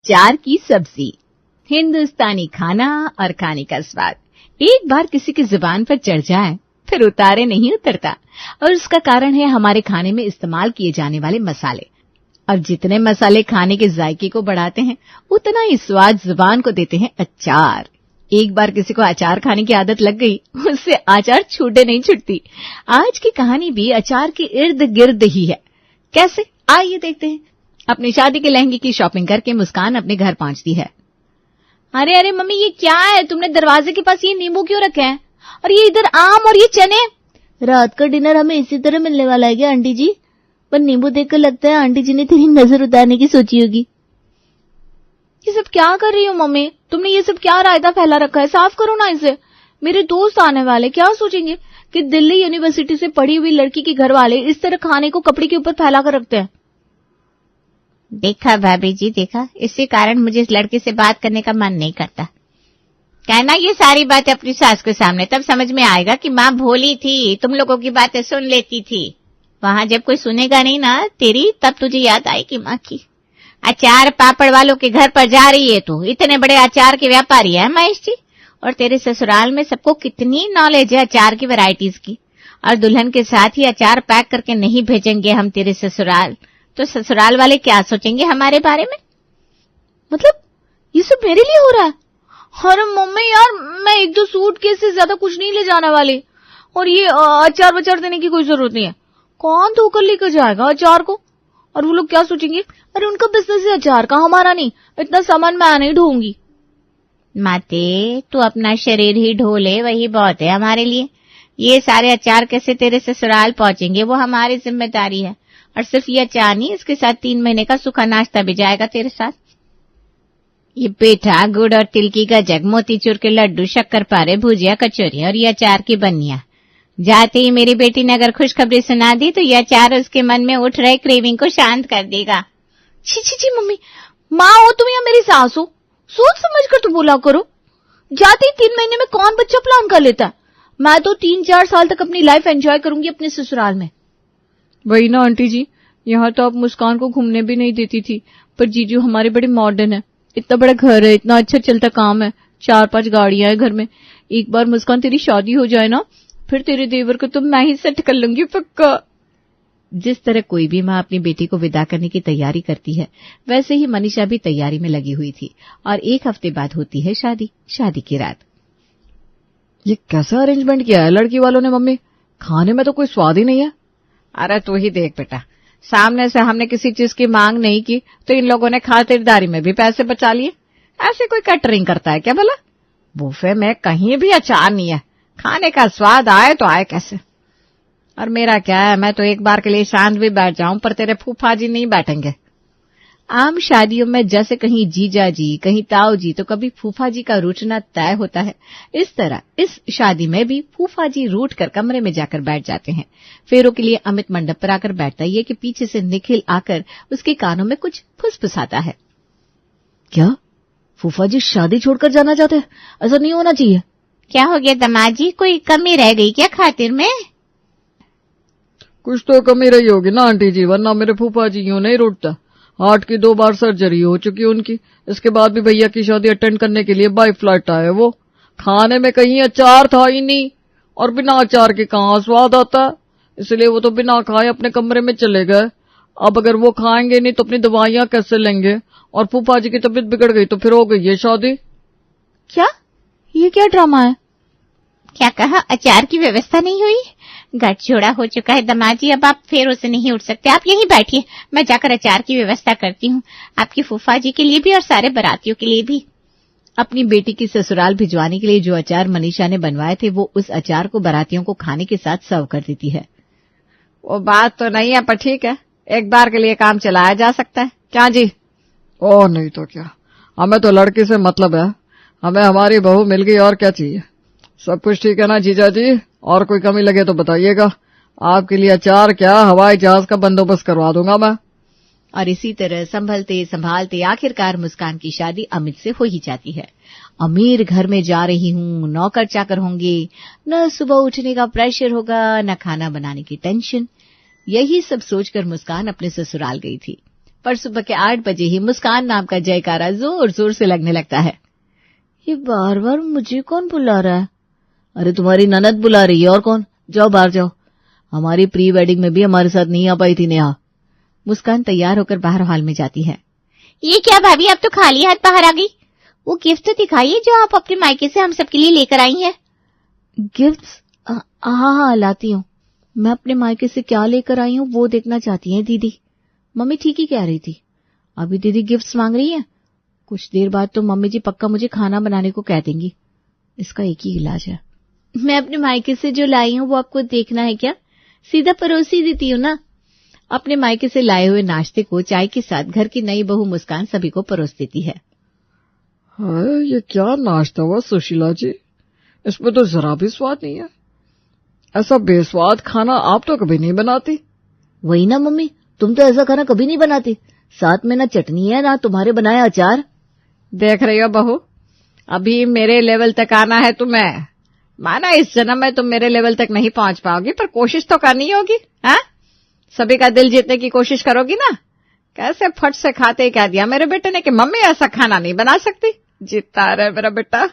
अचार की सब्जी, हिंदुस्तानी खाना और खाने का स्वाद एक बार किसी की जुबान पर चढ़ जाए फिर उतारे नहीं उतरता। और उसका कारण है हमारे खाने में इस्तेमाल किए जाने वाले मसाले। और जितने मसाले खाने के जायके को बढ़ाते हैं उतना ही स्वाद जुबान को देते हैं अचार। एक बार किसी को अचार खाने की आदत लग गई, उससे अचार छूटे नहीं छूटती। आज की कहानी भी अचार के इर्द गिर्द ही है। कैसे, आइए देखते हैं। अपनी शादी के लहंगे की शॉपिंग करके मुस्कान अपने घर पहुंचती है। अरे अरे मम्मी, ये क्या है? तुमने दरवाजे के पास ये नींबू क्यों रखे हैं? और ये इधर आम और ये चने। रात का डिनर हमें इसी तरह मिलने वाला है क्या आंटी जी? पर नींबू देखकर लगता है आंटी जी ने तेरी नजर उतारने की सोची होगी। ये सब क्या कर रही हो मम्मी? तुमने ये सब क्या रायता फैला रखा है? साफ करो ना इसे। मेरे दोस्त आने वाले क्या सोचेंगे कि दिल्ली यूनिवर्सिटी से पढ़ी हुई लड़की के घर वाले इस तरह खाने को कपड़े के ऊपर फैला कर रखते हैं। देखा भाभी जी, देखा, इसी कारण मुझे इस लड़के से बात करने का मन नहीं करता। कहना ये सारी बातें अपनी सास के सामने, तब समझ में आएगा कि माँ भोली थी, तुम लोगों की बातें सुन लेती थी। वहां जब कोई सुनेगा नहीं ना तेरी, तब तुझे याद आएगी माँ की। अचार पापड़ वालों के घर पर जा रही है तू। इतने बड़े अचार के व्यापारी है महेश जी। और तेरे ससुराल में सबको कितनी नॉलेज है अचार की वैरायटीज की। और दुल्हन के साथ ही अचार पैक करके नहीं भेजेंगे हम तेरे ससुराल, तो ससुराल वाले क्या सोचेंगे हमारे बारे में? मतलब ये सब मेरे लिए हो रहा है? अरे मम्मी यार, मैं एक दो सूटकेस से ज्यादा कुछ नहीं ले जाने वाली। और ये अचार बचार देने की कोई जरूरत नहीं है। कौन धोकर लेकर जाएगा अचार को? और वो लोग क्या सोचेंगे? अरे उनका बिजनेस है अचार का, हमारा नहीं। इतना सामान मैं नहीं ढोऊंगी। माते, तू अपना शरीर ही ढो ले, वही बहुत है हमारे लिए। ये सारे अचार कैसे तेरे ससुराल पहुंचेंगे वो हमारी जिम्मेदारी है। और सिर्फ ये अचार नहीं, इसके साथ 3 महीने का सूखा नाश्ता भी जाएगा तेरे साथ। ये पेठा, गुड़ और तिल की गजक, मोतीचूर के लड्डू, शक्करपारे, भुजिया, कचौरी और ये अचार की बनिया। जाते ही मेरी बेटी ने अगर खुशखबरी सुना दी तो ये अचार उसके मन में उठ रहे क्रेविंग को शांत कर देगा। छी छी छी मम्मी, माँ हो तुम या मेरी सास हो, सोच समझ कर तो बोला करो। जाते ही 3 महीने में कौन बच्चा प्लान कर लेता है? मैं तो 3-4 साल तक अपनी लाइफ एंजॉय करूंगी अपने ससुराल में। वही ना आंटी जी, यहाँ तो आप मुस्कान को घूमने भी नहीं देती थी, पर जीजू हमारे बड़े मॉडर्न है। इतना बड़ा घर है, इतना अच्छा चलता काम है, 4-5 गाड़ियां है घर में। एक बार मुस्कान तेरी शादी हो जाए ना, फिर तेरे देवर को तो मैं ही सेट कर लूंगी पक्का। जिस तरह कोई भी माँ अपनी बेटी को विदा करने की तैयारी करती है, वैसे ही मनीषा भी तैयारी में लगी हुई थी। और 1 हफ्ते बाद होती है शादी की रात। ये कैसा अरेंजमेंट किया है लड़की वालों ने मम्मी? खाने में तो कोई स्वाद ही नहीं है। अरे तू ही देख बेटा, सामने से हमने किसी चीज की मांग नहीं की तो इन लोगों ने खातिरदारी में भी पैसे बचा लिए। ऐसे कोई कैटरिंग करता है क्या भला? बुफे में कहीं भी अचार नहीं है, खाने का स्वाद आए तो आए कैसे। और मेरा क्या है, मैं तो एक बार के लिए शांत भी बैठ जाऊं, पर तेरे फूफा जी नहीं बैठेंगे। आम शादियों में जैसे कहीं जीजा जी, कहीं ताऊ जी, तो कभी फूफा जी का रूठना तय होता है, इस तरह इस शादी में भी फूफा जी रूठ कर कमरे में जाकर बैठ जाते हैं। फेरों के लिए अमित मंडप पर आकर बैठता है कि पीछे से निखिल आकर उसके कानों में कुछ फुसफुसाता है। क्या फूफा जी शादी छोड़कर जाना चाहते हैं? ऐसा नहीं होना चाहिए। क्या हो गया दामाद जी, कोई कमी रह गई क्या खातिर में? कुछ तो कमी रही होगी ना आंटी जी, वरना मेरे फूफा जी यूं नहीं रूठता। हार्ट की 2 बार सर्जरी हो चुकी उनकी, इसके बाद भी भैया की शादी अटेंड करने के लिए बाय फ्लाइट आए वो। खाने में कहीं अचार था ही नहीं, और बिना अचार के कहाँ स्वाद आता, इसलिए वो तो बिना खाए अपने कमरे में चले गए। अब अगर वो खाएंगे नहीं तो अपनी दवाइयां कैसे लेंगे? और फूफा जी की तबीयत बिगड़ गई तो फिर हो गई ये शादी। क्या? ये क्या ड्रामा है? क्या कहा? अचार की व्यवस्था नहीं हुई? गठजोड़ा हो चुका है दामाद जी, अब आप फेरों से नहीं उठ सकते। आप यहीं बैठिए, मैं जाकर अचार की व्यवस्था करती हूँ, आपकी फूफा जी के लिए भी और सारे बारातियों के लिए भी। अपनी बेटी की ससुराल भिजवाने के लिए जो अचार मनीषा ने बनवाए थे, वो उस अचार को बारातियों को खाने के साथ सर्व कर देती है। वो बात तो नहीं है, पर ठीक है, एक बार के लिए काम चलाया जा सकता है। क्या जी? ओह नहीं तो क्या, हमें तो लड़की से मतलब है, हमें हमारी बहू मिल गई, और क्या चाहिए। सब कुछ ठीक है ना जीजा जी? और कोई कमी लगे तो बताइएगा, आपके लिए अचार क्या, हवाई जहाज का बंदोबस्त करवा दूंगा मैं। और इसी तरह संभलते संभालते आखिरकार मुस्कान की शादी अमित से हो ही जाती है। अमीर घर में जा रही हूँ, नौकर चाकर होंगे, न सुबह उठने का प्रेशर होगा, न खाना बनाने की टेंशन। यही सब सोचकर मुस्कान अपने ससुराल गई थी। पर सुबह के 8 बजे ही मुस्कान नाम का जयकारा जोर जोर से लगने लगता है। ये बार बार मुझे कौन बुला रहा है? अरे तुम्हारी ननद बुला रही है, और कौन? जाओ बाहर जाओ। हमारी प्री वेडिंग में भी हमारे साथ नहीं आ पाई थी नेहा। मुस्कान तैयार होकर बाहर हॉल में जाती है। ये क्या भाभी, अब तो खाली हाथ बाहर आ गई? वो गिफ्ट तो दिखाइए जो आप अपने मायके से हम सबके लिए लेकर आई हैं। गिफ्ट्स? हाँ लाती हूँ। मैं अपने मायके से क्या लेकर आई हूँ वो देखना चाहती हैं दीदी। मम्मी ठीक ही कह रही थी। अभी दीदी गिफ्ट्स मांग रही है, कुछ देर बाद तो मम्मी जी पक्का मुझे खाना बनाने को कह देंगी। इसका एक ही इलाज है। मैं अपने मायके से जो लाई हूँ वो आपको देखना है क्या? सीधा परोसी देती हूँ ना। अपने मायके से लाए हुए नाश्ते को चाय के साथ घर की नई बहू मुस्कान सभी को परोस देती है। हाय, ये क्या नाश्ता हुआ सुशीला जी? इसमें तो जरा भी स्वाद नहीं है। ऐसा बेस्वाद खाना आप तो कभी नहीं बनाती। वही ना मम्मी, तुम तो ऐसा खाना कभी नहीं बनाती। साथ में ना चटनी है ना तुम्हारे बनाए अचार। देख रही हो बहू, अभी मेरे लेवल तक आना है तुम्हें। माना इस जन्म में तुम मेरे लेवल तक नहीं पहुंच पाओगी, पर कोशिश तो करनी होगी। हाँ, सभी का दिल जीतने की कोशिश करोगी ना। कैसे फट से खाते क्या दिया मेरे बेटे ने कि मम्मी ऐसा खाना नहीं बना सकती। जीतता रहे मेरा बेटा।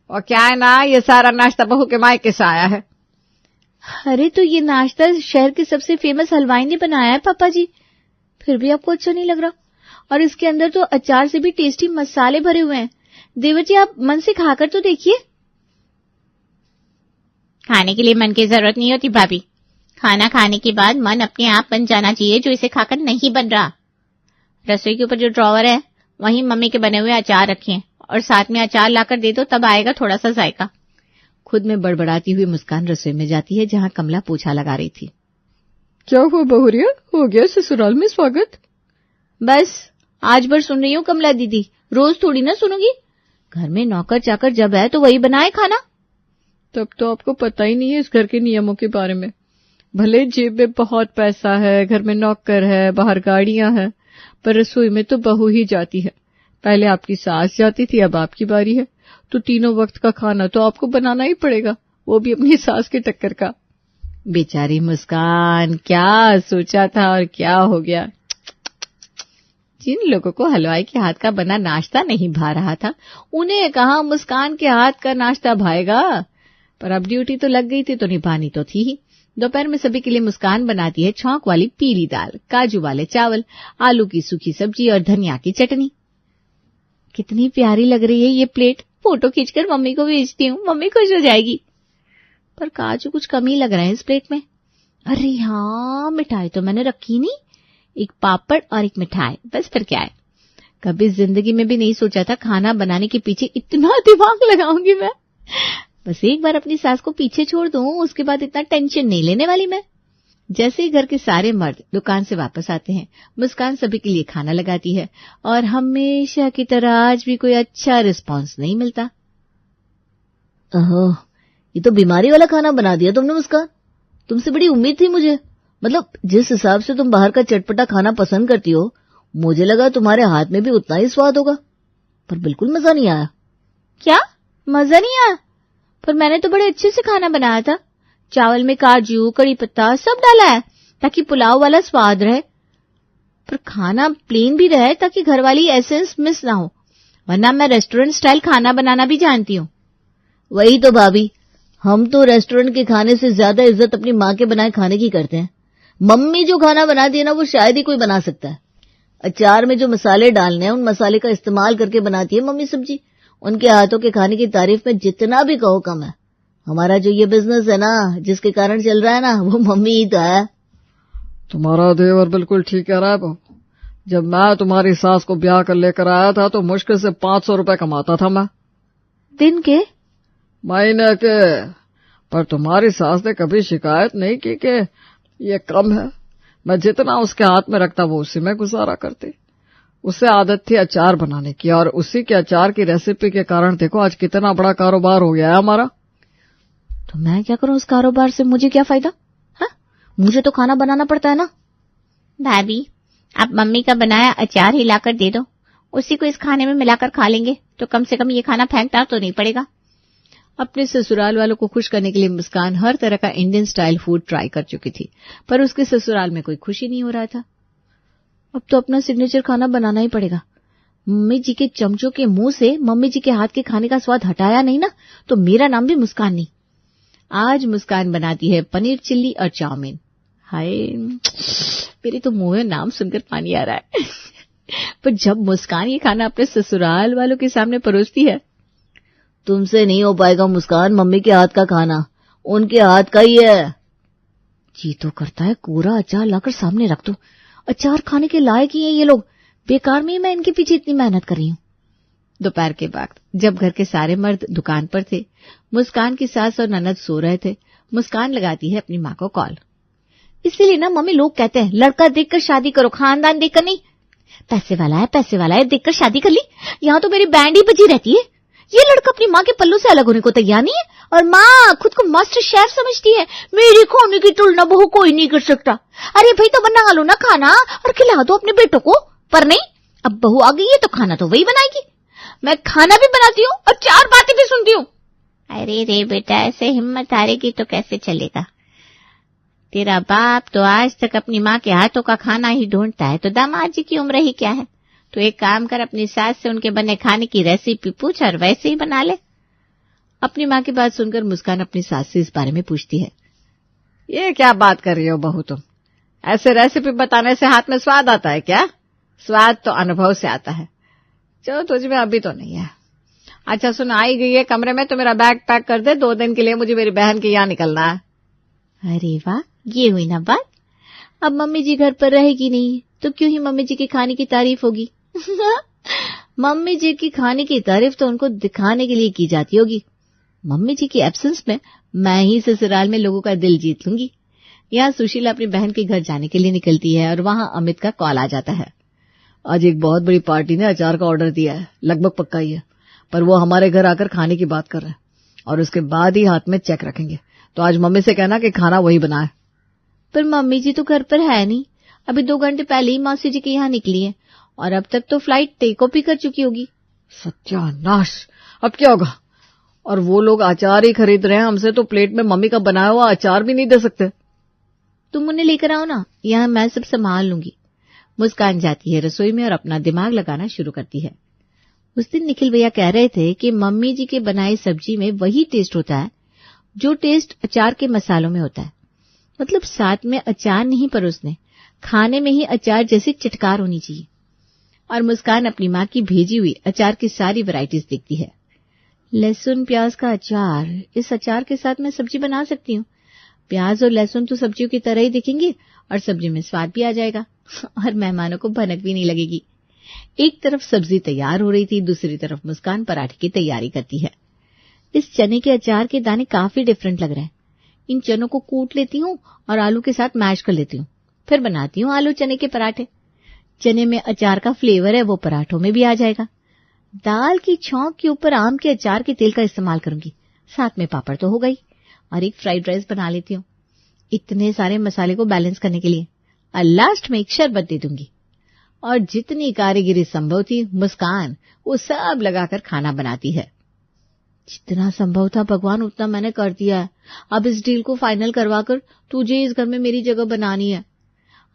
और क्या है ना, ये सारा नाश्ता बहू के मायके से आया है। अरे तो ये नाश्ता शहर के सबसे फेमस हलवाई ने बनाया है पापा जी, फिर भी आपको अच्छा नहीं लग रहा? और इसके अंदर तो अचार से भी टेस्टी मसाले भरे हुए हैं। देवर जी आप मन से खाकर तो देखिए। खाने के लिए मन की जरूरत नहीं होती भाभी। खाना खाने के बाद मन अपने आप बन जाना चाहिए, जो इसे खाकर नहीं बन रहा। रसोई के ऊपर जो ड्रॉवर है वहीं मम्मी के बने हुए अचार रखे और साथ में अचार लाकर दे दो, तब आएगा थोड़ा सा जायका। खुद में बड़बड़ाती हुई मुस्कान रसोई में जाती है जहां कमला पोछा लगा रही थी। क्या हुआ बहुरिया, हो गया ससुराल में स्वागत? बस आज भर सुन रही हूँ कमला दीदी, रोज थोड़ी ना सुनूंगी। घर में नौकर चाकर जब है तो वही बनाए खाना। तब तो आपको पता ही नहीं है इस घर के नियमों के बारे में। भले जेब में बहुत पैसा है, घर में नौकर है, बाहर गाड़ियां हैं, पर रसोई में तो बहू ही जाती है। पहले आपकी सास जाती थी, अब आपकी बारी है, तो तीनों वक्त का खाना तो आपको बनाना ही पड़ेगा, वो भी अपनी सास की टक्कर का। बेचारी मुस्कान, क्या सोचा था और क्या हो गया। जिन लोगों को हलवाई के हाथ का बना नाश्ता नहीं भा रहा था, उन्हें कहा मुस्कान के हाथ का नाश्ता भाएगा। पर अब ड्यूटी तो लग गई थी तो निभानी तो थी ही। दोपहर में सभी के लिए मुस्कान बनाती है छौंक वाली पीली दाल, काजू वाले चावल, आलू की सूखी सब्जी और धनिया की चटनी। कितनी प्यारी लग रही है ये प्लेट, फोटो खींचकर मम्मी को भेजती हूँ, मम्मी खुश हो जाएगी। पर काजू कुछ कम ही लग रहे हैं इस प्लेट में। अरे हाँ, मिठाई तो मैंने रखी नहीं, एक पापड़ और एक मिठाई, बस फिर क्या है। कभी जिंदगी में भी नहीं सोचा था खाना बनाने के पीछे इतना दिमाग लगाऊंगी मैं। बस एक बार अपनी सास को पीछे छोड़ दूं, उसके बाद इतना टेंशन नहीं लेने वाली मैं। जैसे ही घर के सारे मर्द दुकान से वापस आते हैं, मुस्कान सभी के लिए खाना लगाती है और हमेशा की तरह आज भी कोई अच्छा रिस्पांस नहीं मिलता। ओहो, ये तो बीमारी वाला खाना बना दिया तुमने मुस्कान। तुमसे बड़ी उम्मीद थी मुझे। मतलब जिस हिसाब से तुम बाहर का चटपटा खाना पसंद करती हो, मुझे लगा तुम्हारे हाथ में भी उतना ही स्वाद होगा, पर बिल्कुल मजा नहीं आया। क्या मजा नहीं आया? पर मैंने तो बड़े अच्छे से खाना बनाया था। चावल में काजू, कड़ी पत्ता सब डाला है ताकि पुलाव वाला स्वाद रहे, पर खाना प्लेन भी रहे ताकि घर वाली एसेंस मिस ना हो। वरना मैं रेस्टोरेंट स्टाइल खाना बनाना भी जानती हूँ। वही तो भाभी, हम तो रेस्टोरेंट के खाने से ज्यादा इज्जत अपनी माँ के बनाए खाने की करते हैं। मम्मी जो खाना बनाती है ना, वो शायद ही कोई बना सकता है। अचार में जो मसाले डालने हैं, उन मसाले का इस्तेमाल करके बनाती है मम्मी सब्जी। उनके हाथों के खाने की तारीफ में जितना भी कहो कम है। हमारा जो ये बिजनेस है ना, जिसके कारण चल रहा है ना, वो मम्मी ही तो है। तुम्हारा देवर बिल्कुल ठीक कह रहा है बहू। जब मैं तुम्हारी सास को ब्याह कर लेकर आया था तो मुश्किल से 500 रुपए कमाता था मैं, दिन के, महीने के। पर तुम्हारी सास ने कभी शिकायत नहीं की कि ये कम है। मैं जितना उसके हाथ में रखता वो उसी में गुजारा करती। उसे आदत थी अचार बनाने की, और उसी के अचार की रेसिपी के कारण देखो आज कितना बड़ा कारोबार हो गया है हमारा। तो मैं क्या करूं उस कारोबार से? मुझे क्या फायदा? हाँ, मुझे तो खाना बनाना पड़ता है ना। भाभी, आप मम्मी का बनाया अचार ही लाकर दे दो, उसी को इस खाने में मिलाकर खा लेंगे, तो कम से कम ये खाना फेंकना तो नहीं पड़ेगा। अपने ससुराल वालों को खुश करने के लिए मुस्कान हर तरह का इंडियन स्टाइल फूड ट्राई कर चुकी थी, पर उसके ससुराल में कोई खुशी नहीं हो रहा था। अब तो अपना सिग्नेचर खाना बनाना ही पड़ेगा। मम्मी जी के चमचों के मुंह से मम्मी जी के हाथ के खाने का स्वाद हटाया नहीं ना, तो मेरा नाम भी मुस्कान नहीं। आज मुस्कान बनाती है पनीर चिल्ली और चाउमीन। हाय, मेरे तो मुंह में नाम सुनकर पानी आ रहा है। पर जब मुस्कान ये खाना अपने ससुराल वालों के सामने परोसती है, तुमसे नहीं हो पाएगा मुस्कान मम्मी के हाथ का खाना, उनके हाथ का ही है। जी तो करता है कोरा अचार लाकर सामने रख दो। अचार खाने के लायक ही है ये लोग, बेकार में ही मैं इनके पीछे इतनी मेहनत कर रही हूँ। दोपहर के वक्त जब घर के सारे मर्द दुकान पर थे, मुस्कान की सास और ननद सो रहे थे, मुस्कान लगाती है अपनी माँ को कॉल। इसीलिए ना मम्मी लोग कहते हैं लड़का देखकर शादी करो, खानदान देखकर नहीं। पैसे वाला है देखकर शादी कर ली। यहाँ तो मेरी बैंड ही बजी रहती है। ये लड़का अपनी माँ के पल्लू से अलग होने को तैयार नहीं है, और माँ खुद को मास्टर शेफ समझती है। मेरी खाने की तुलना बहू कोई नहीं कर सकता। अरे भाई तो बना लो ना खाना और खिला दो अपने बेटों को। पर नहीं, अब बहू आ गई है तो खाना तो वही बनाएगी। मैं खाना भी बनाती हूँ और 4 बातें भी सुनती हूँ। अरे रे बेटा, ऐसे हिम्मत हारेगी तो कैसे चलेगा। तेरा बाप तो आज तक अपनी माँ के हाथों का खाना ही ढूंढता है, तो दामाद जी की उम्र ही क्या है। तो एक काम कर, अपनी सास से उनके बने खाने की रेसिपी पूछ और वैसे ही बना ले। अपनी माँ की बात सुनकर मुस्कान अपनी सास से इस बारे में पूछती है। ये क्या बात कर रही हो बहू तुम? ऐसे रेसिपी बताने से हाथ में स्वाद आता है क्या? स्वाद तो अनुभव से आता है, चलो तुझ में अभी तो नहीं है। अच्छा सुन, आई गई है कमरे में तो मेरा बैग पैक कर दे, 2 दिन के लिए मुझे मेरी बहन के यहाँ निकलना है। अरे वाह, ये हुई ना बात। अब मम्मी जी घर पर रहेगी नहीं तो क्यों ही मम्मी जी के खाने की तारीफ होगी। मम्मी जी की खाने की तारीफ तो उनको दिखाने के लिए की जाती होगी। मम्मी जी की एब्सेंस में मैं ही ससुराल में लोगों का दिल जीत लूंगी। यहाँ सुशीला अपनी बहन के घर जाने के लिए निकलती है और वहां अमित का कॉल आ जाता है। आज एक बहुत बड़ी पार्टी ने अचार का ऑर्डर दिया है, लगभग पक्का ही है, पर वो हमारे घर आकर खाने की बात कर रहे हैं और उसके बाद ही हाथ में चेक रखेंगे। तो आज मम्मी से कहना कि खाना वही बनाए। पर मम्मी जी तो घर पर है नहीं, अभी 2 घंटे पहले ही मौसी जी के यहाँ निकली है और अब तक तो फ्लाइट टेक ऑफ ही कर चुकी होगी। सत्यानाश, अब क्या होगा? और वो लोग अचार ही खरीद रहे हैं हमसे, तो प्लेट में मम्मी का बनाया हुआ अचार भी नहीं दे सकते। तुम उन्हें लेकर आओ ना, यहाँ मैं सब संभाल लूंगी। मुस्कान जाती है रसोई में और अपना दिमाग लगाना शुरू करती है। उस दिन निखिल भैया कह रहे थे कि मम्मी जी के बनाई सब्जी में वही टेस्ट होता है जो टेस्ट अचार के मसालों में होता है। मतलब साथ में अचार नहीं परोसने, खाने में ही अचार जैसी चटकार होनी चाहिए। और मुस्कान अपनी माँ की भेजी हुई अचार की सारी वैरायटीज देखती है। लहसुन प्याज का अचार, इस अचार के साथ मैं सब्जी बना सकती हूँ। प्याज और लहसुन तो सब्जियों की तरह ही दिखेंगे और सब्जी में स्वाद भी आ जाएगा और मेहमानों को भनक भी नहीं लगेगी। एक तरफ सब्जी तैयार हो रही थी, दूसरी तरफ मुस्कान पराठे की तैयारी करती है। इस चने के अचार के दाने काफी डिफरेंट लग रहे हैं। इन चनों को कूट लेती हूँ और आलू के साथ मैश कर लेती हूँ, फिर बनाती हूँ आलू चने के पराठे। चने में अचार का फ्लेवर है वो पराठों में भी आ जाएगा। दाल की छौंक के ऊपर आम के अचार के तेल का इस्तेमाल करूंगी, साथ में पापड़ तो हो गई, और एक फ्राइड राइस बना लेती हूँ इतने सारे मसाले को बैलेंस करने के लिए। और लास्ट में एक शरबत दे दूंगी। और जितनी कारीगिरी संभव थी मुस्कान वो सब लगाकर खाना बनाती है। जितना संभव था भगवान उतना मैंने कर दिया है। अब इस डील को फाइनल करवाकर तुझे इस घर में मेरी जगह बनानी है।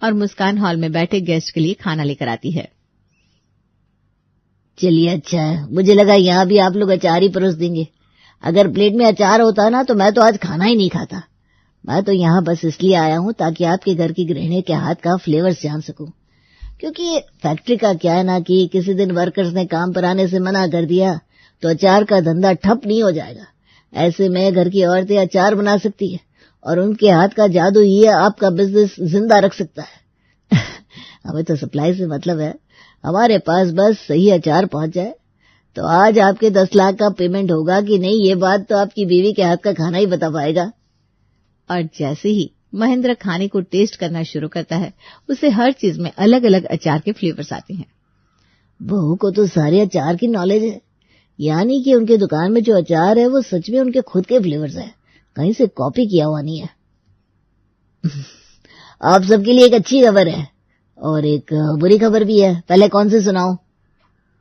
और मुस्कान हॉल में बैठे गेस्ट के लिए खाना लेकर आती है। चलिए अच्छा है, मुझे लगा यहाँ भी आप लोग अचार ही परोस देंगे। अगर प्लेट में अचार होता ना तो मैं तो आज खाना ही नहीं खाता। मैं तो यहाँ बस इसलिए आया हूँ ताकि आपके घर की गृहिणी के हाथ का फ्लेवर जान सकूं। क्योंकि फैक्ट्री का क्या है ना कि किसी दिन वर्कर्स ने काम पर आने से मना कर दिया तो अचार का धंधा ठप नहीं हो जाएगा। ऐसे में घर की औरतें अचार बना सकती है और उनके हाथ का जादू ही आपका बिजनेस जिंदा रख सकता है। हमें तो सप्लाई से मतलब है, हमारे पास बस सही अचार पहुंच जाए। तो आज आपके 10 लाख का पेमेंट होगा कि नहीं ये बात तो आपकी बीवी के हाथ का खाना ही बता पाएगा। और जैसे ही महेंद्र खाने को टेस्ट करना शुरू करता है उसे हर चीज में अलग अलग अचार के फ्लेवर्स आते हैं। बहू को तो सारे अचार की नॉलेज है, यानी कि उनके दुकान में जो अचार है वो सच में उनके खुद के फ्लेवर्स है, कहीं से कॉपी किया हुआ नहीं है। आप सबके लिए एक अच्छी खबर है और एक बुरी खबर भी है। पहले कौन से सुनाऊं?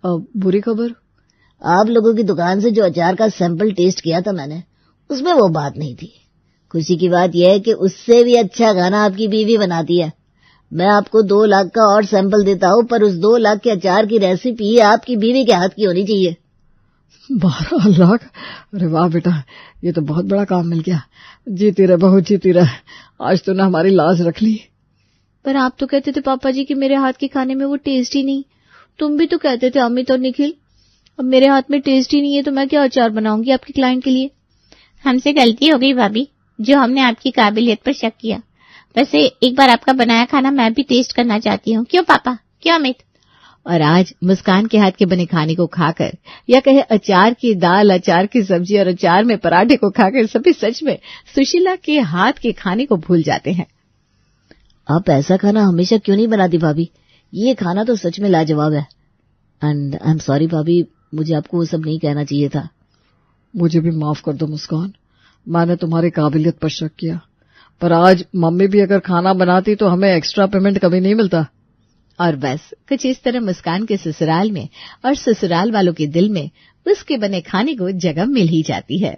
बुरी खबर? आप लोगों की दुकान से जो अचार का सैंपल टेस्ट किया था मैंने, उसमें वो बात नहीं थी। खुशी की बात यह है कि उससे भी अच्छा खाना आपकी बीवी बनाती है। मैं आपको 2 लाख का और सैंपल देता हूँ, पर उस 2 लाख के अचार की रेसिपी आपकी बीवी के हाथ की होनी चाहिए। 12 लाख? अरे वाह बेटा, ये तो बहुत बड़ा काम मिल गया। जीती रहे बहू, जीती रहे। आज तूने हमारी लाज रख ली। पर आप तो कहते थे पापा जी कि मेरे हाथ के खाने में वो टेस्ट ही नहीं। तुम भी तो कहते थे अमित और निखिल। अब मेरे हाथ में टेस्ट ही नहीं है तो मैं क्या अचार बनाऊंगी आपके क्लाइंट के लिए। हमसे गलती हो गई भाभी, जो हमने आपकी काबिलियत पर शक किया। वैसे एक बार आपका बनाया खाना मैं भी टेस्ट करना चाहती हूँ। क्यों पापा, क्यों अमित? और आज मुस्कान के हाथ के बने खाने को खाकर, या कहे अचार की दाल, अचार की सब्जी और अचार में पराठे को खाकर सभी सच में सुशीला के हाथ के खाने को भूल जाते हैं। आप ऐसा खाना हमेशा क्यों नहीं बनाती भाभी? ये खाना तो सच में लाजवाब है। एंड आई एम सॉरी भाभी, मुझे आपको वो सब नहीं कहना चाहिए था। मुझे भी माफ कर दो मुस्कान, मैंने तुम्हारी काबिलियत पर शक किया। पर आज मम्मी भी अगर खाना बनाती तो हमें एक्स्ट्रा पेमेंट कभी नहीं मिलता। और बस कुछ इस तरह मुस्कान के ससुराल में और ससुराल वालों के दिल में उसके बने खाने को जगह मिल ही जाती है।